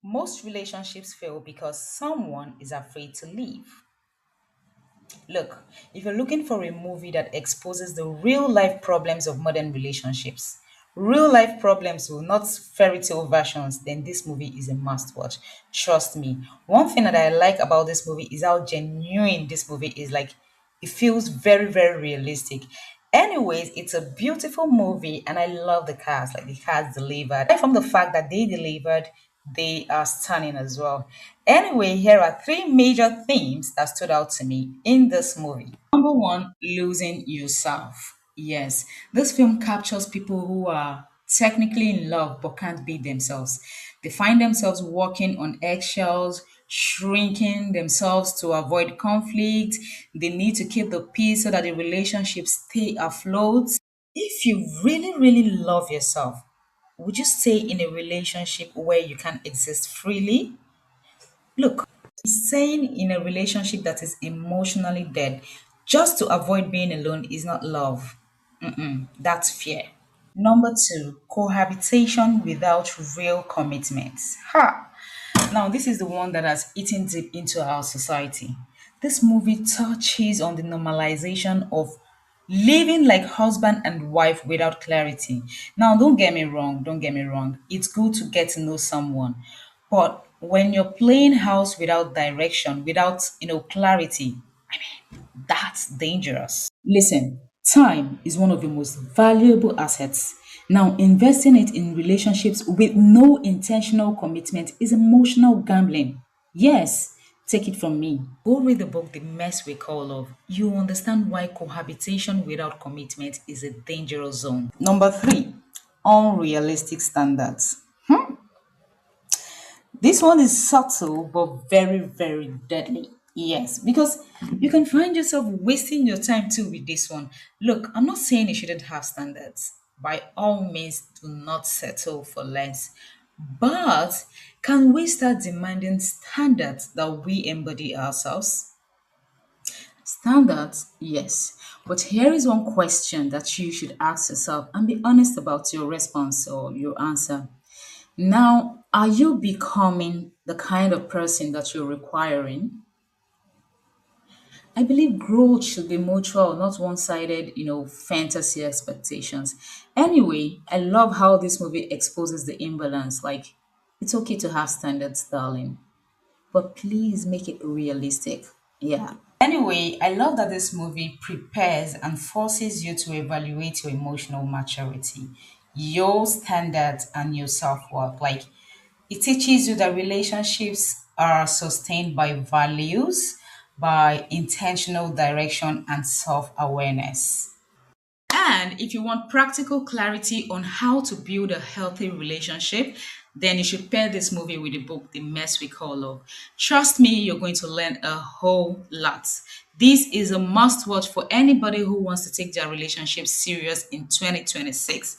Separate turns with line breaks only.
Most relationships fail because someone is afraid to leave. Look, if you're looking for a movie that exposes the real life problems of modern relationships, real life problems, so not fairy tale versions, then this movie is a must watch. Trust me. One thing that I like about this movie is how genuine this movie is. Like, it feels very, very realistic. Anyways, it's a beautiful movie and I love the cast. Like, the cast delivered. Aside from the fact that they delivered, they are stunning as well. Anyway, here are three major themes that stood out to me in this movie. Number one, losing yourself. Yes, this film captures people who are technically in love but can't be themselves. They find themselves walking on eggshells, shrinking themselves to avoid conflict. They need to keep the peace so that the relationship stay afloat. If you really, really love yourself, would you stay in a relationship where you can exist freely? Look, staying in a relationship that is emotionally dead just to avoid being alone is not love. That's fear. Number two, cohabitation without real commitments. Ha! Now, this is the one that has eaten deep into our society. This movie touches on the normalization of living like husband and wife without clarity. Now, don't get me wrong. It's good to get to know someone. But when you're playing house without direction, without, clarity, that's dangerous. Listen, time is one of the most valuable assets. Now, investing it in relationships with no intentional commitment is emotional gambling. Yes, take it from me. Go read the book The Mess We Call Love. You understand why cohabitation without commitment is a dangerous zone. Number three, unrealistic standards. This one is subtle but very, very deadly. Yes, because you can find yourself wasting your time too with this one. Look, I'm not saying you shouldn't have standards. By all means, do not settle for less. But can we start demanding standards that we embody ourselves? Standards, yes. But here is one question that you should ask yourself and be honest about your response or your answer. Now, are you becoming the kind of person that you're requiring? I believe growth should be mutual, not one sided, fantasy expectations. Anyway, I love how this movie exposes the imbalance. Like, it's okay to have standards, darling, but please make it realistic. Yeah. Anyway, I love that this movie prepares and forces you to evaluate your emotional maturity, your standards, and your self worth. Like, it teaches you that relationships are sustained by values, by intentional direction, and self awareness. And if you want practical clarity on how to build a healthy relationship, then you should pair this movie with the book The Mess We Call Love. Trust me, you're going to learn a whole lot. This is a must watch for anybody who wants to take their relationship serious in 2026.